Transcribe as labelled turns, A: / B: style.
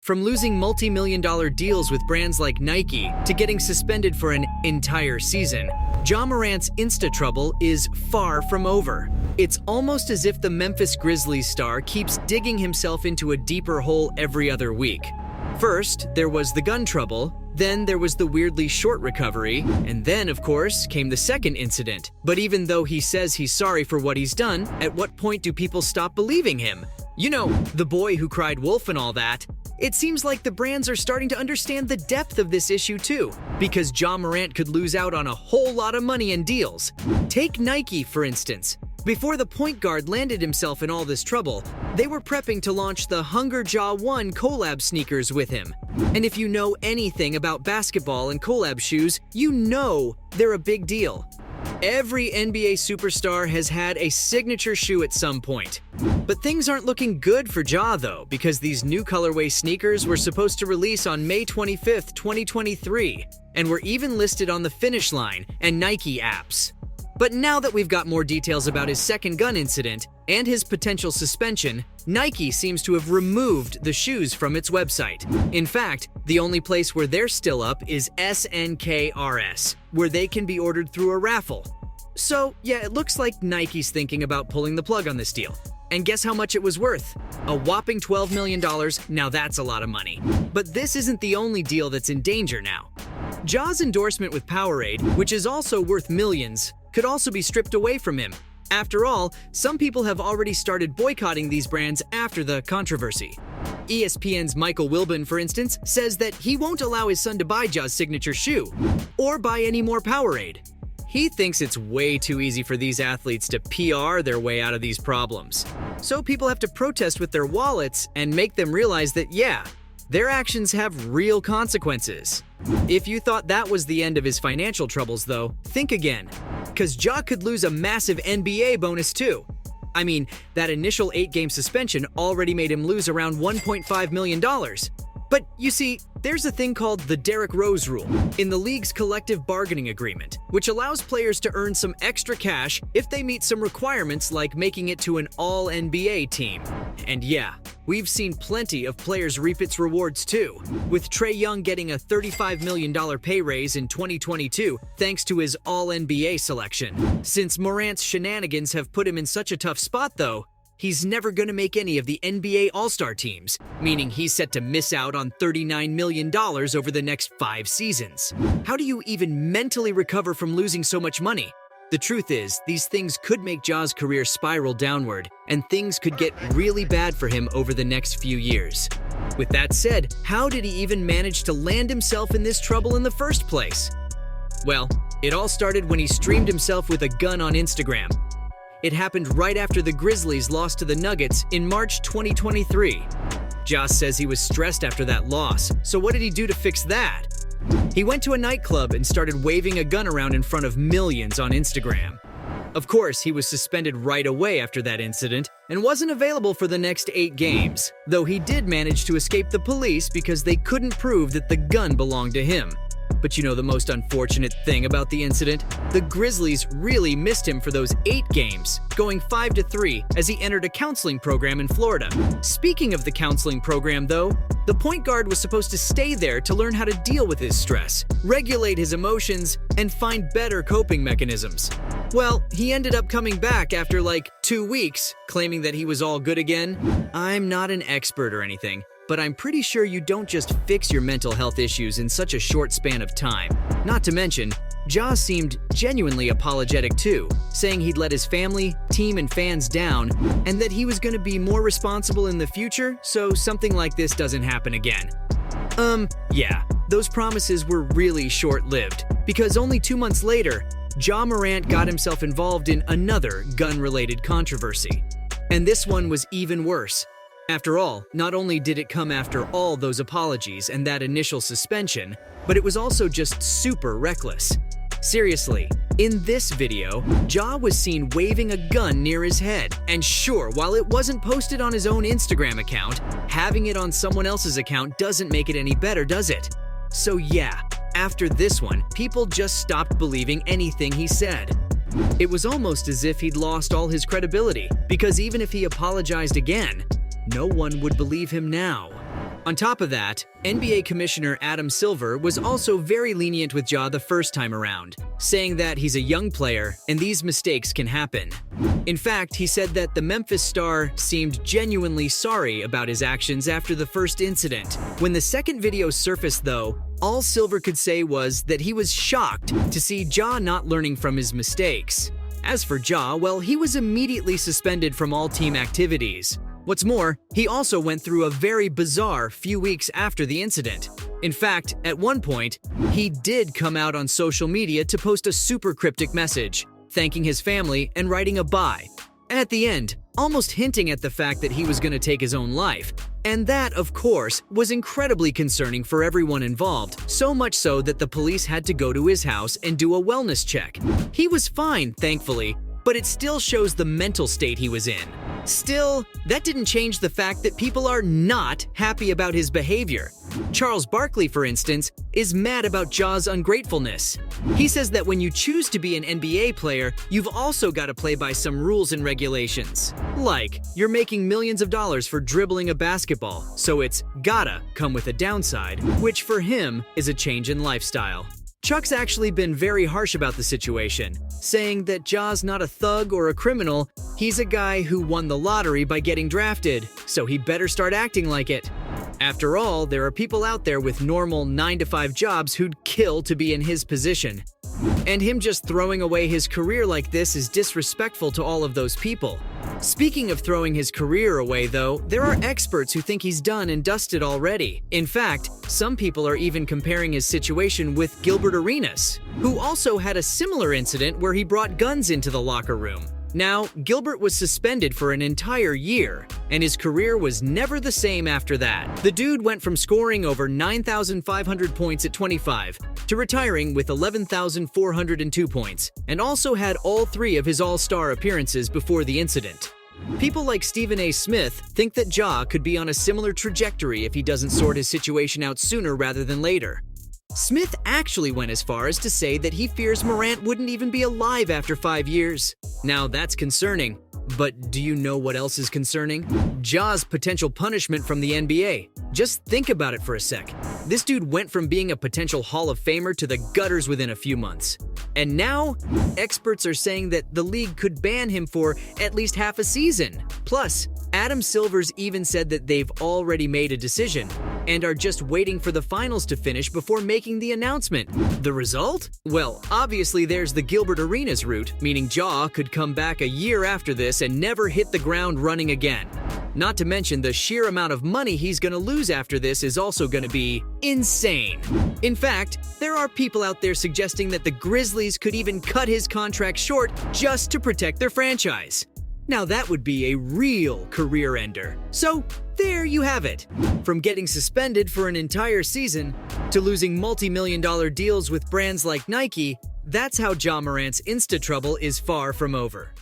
A: From losing multi-million-dollar deals with brands like Nike to getting suspended for an entire season, Ja Morant's Insta trouble is far from over. It's almost as if the Memphis Grizzlies star keeps digging himself into a deeper hole every other week. First, there was the gun trouble, then there was the weirdly short recovery, and then, of course, came the second incident. But even though he says he's sorry for what he's done, at what point do people stop believing him? You know, the boy who cried wolf and all that. It seems like the brands are starting to understand the depth of this issue too, because Ja Morant could lose out on a whole lot of money and deals. Take Nike, for instance. Before the point guard landed himself in all this trouble, they were prepping to launch the Hunger Ja 1 collab sneakers with him. And if you know anything about basketball and collab shoes, you know they're a big deal. Every NBA superstar has had a signature shoe at some point. But things aren't looking good for Ja though, because these new colorway sneakers were supposed to release on May 25th, 2023, and were even listed on the Finish Line and Nike apps. But now that we've got more details about his second gun incident and his potential suspension, Nike seems to have removed the shoes from its website. In fact, the only place where they're still up is SNKRS, where they can be ordered through a raffle. So yeah, it looks like Nike's thinking about pulling the plug on this deal. And guess how much it was worth? A whopping $12 million, now that's a lot of money. But this isn't the only deal that's in danger now. Ja's endorsement with Powerade, which is also worth millions, could also be stripped away from him. After all, some people have already started boycotting these brands after the controversy. ESPN's Michael Wilbon, for instance, says that he won't allow his son to buy Ja's signature shoe, or buy any more Powerade. He thinks it's way too easy for these athletes to PR their way out of these problems. So people have to protest with their wallets and make them realize that, yeah, their actions have real consequences. If you thought that was the end of his financial troubles, though, think again. Because Ja could lose a massive NBA bonus too. I mean, that initial 8-game suspension already made him lose around $1.5 million. But you see, there's a thing called the Derrick Rose rule in the league's collective bargaining agreement, which allows players to earn some extra cash if they meet some requirements like making it to an All-NBA team. And yeah, we've seen plenty of players reap its rewards too, with Trae Young getting a $35 million pay raise in 2022 thanks to his All-NBA selection. Since Morant's shenanigans have put him in such a tough spot though, he's never going to make any of the NBA All-Star teams, meaning he's set to miss out on $39 million over the next 5 seasons. How do you even mentally recover from losing so much money? The truth is, these things could make Ja's career spiral downward, and things could get really bad for him over the next few years. With that said, how did he even manage to land himself in this trouble in the first place? Well, it all started when he streamed himself with a gun on Instagram. It happened right after the Grizzlies lost to the Nuggets in March 2023. Ja says he was stressed after that loss, so what did he do to fix that? He went to a nightclub and started waving a gun around in front of millions on Instagram. Of course, he was suspended right away after that incident and wasn't available for the next 8 games, though he did manage to escape the police because they couldn't prove that the gun belonged to him. But you know the most unfortunate thing about the incident? The Grizzlies really missed him for those 8 games, going 5-3 as he entered a counseling program in Florida. Speaking of the counseling program though, the point guard was supposed to stay there to learn how to deal with his stress, regulate his emotions, and find better coping mechanisms. Well, he ended up coming back after like 2 weeks, claiming that he was all good again. I'm not an expert or anything, but I'm pretty sure you don't just fix your mental health issues in such a short span of time. Not to mention, Ja seemed genuinely apologetic too, saying he'd let his family, team, and fans down, and that he was going to be more responsible in the future so something like this doesn't happen again. Yeah, those promises were really short-lived, because only 2 months later, Ja Morant got himself involved in another gun-related controversy. And this one was even worse. After all, not only did it come after all those apologies and that initial suspension, but it was also just super reckless. Seriously, in this video, Ja was seen waving a gun near his head. And sure, while it wasn't posted on his own Instagram account, having it on someone else's account doesn't make it any better, does it? So yeah, after this one, people just stopped believing anything he said. It was almost as if he'd lost all his credibility, because even if he apologized again, no one would believe him now. On top of that, NBA Commissioner Adam Silver was also very lenient with Ja the first time around, saying that he's a young player and these mistakes can happen. In fact, he said that the Memphis star seemed genuinely sorry about his actions after the first incident. When the second video surfaced, though, all Silver could say was that he was shocked to see Ja not learning from his mistakes. As for Ja, well, he was immediately suspended from all team activities. What's more, he also went through a very bizarre few weeks after the incident. In fact, at one point, he did come out on social media to post a super cryptic message, thanking his family and writing a bye. At the end, almost hinting at the fact that he was going to take his own life. And that, of course, was incredibly concerning for everyone involved, so much so that the police had to go to his house and do a wellness check. He was fine, thankfully, but it still shows the mental state he was in. Still, that didn't change the fact that people are not happy about his behavior. Charles Barkley, for instance, is mad about Ja's ungratefulness. He says that when you choose to be an NBA player, you've also got to play by some rules and regulations. Like, you're making millions of dollars for dribbling a basketball, so it's gotta come with a downside, which for him is a change in lifestyle. Chuck's actually been very harsh about the situation, saying that Ja's not a thug or a criminal, he's a guy who won the lottery by getting drafted, so he better start acting like it. After all, there are people out there with normal 9-to-5 jobs who'd kill to be in his position. And him just throwing away his career like this is disrespectful to all of those people. Speaking of throwing his career away, though, there are experts who think he's done and dusted already. In fact, some people are even comparing his situation with Gilbert Arenas, who also had a similar incident where he brought guns into the locker room. Now, Gilbert was suspended for an entire year, and his career was never the same after that. The dude went from scoring over 9,500 points at 25 to retiring with 11,402 points, and also had all 3 of his All-Star appearances before the incident. People like Stephen A. Smith think that Ja could be on a similar trajectory if he doesn't sort his situation out sooner rather than later. Smith actually went as far as to say that he fears Morant wouldn't even be alive after 5 years. Now that's concerning, but do you know what else is concerning? Ja's potential punishment from the NBA. Just think about it for a sec. This dude went from being a potential Hall of Famer to the gutters within a few months. And now, experts are saying that the league could ban him for at least half a season. Plus, Adam Silver's even said that they've already made a decision and are just waiting for the finals to finish before making the announcement. The result? Well, obviously there's the Gilbert Arenas route, meaning Ja could come back a year after this and never hit the ground running again. Not to mention the sheer amount of money he's gonna lose after this is also gonna be insane. In fact, there are people out there suggesting that the Grizzlies could even cut his contract short just to protect their franchise. Now that would be a real career ender. So there you have it. From getting suspended for an entire season to losing multi-million-dollar deals with brands like Nike, that's how Ja Morant's Insta trouble is far from over.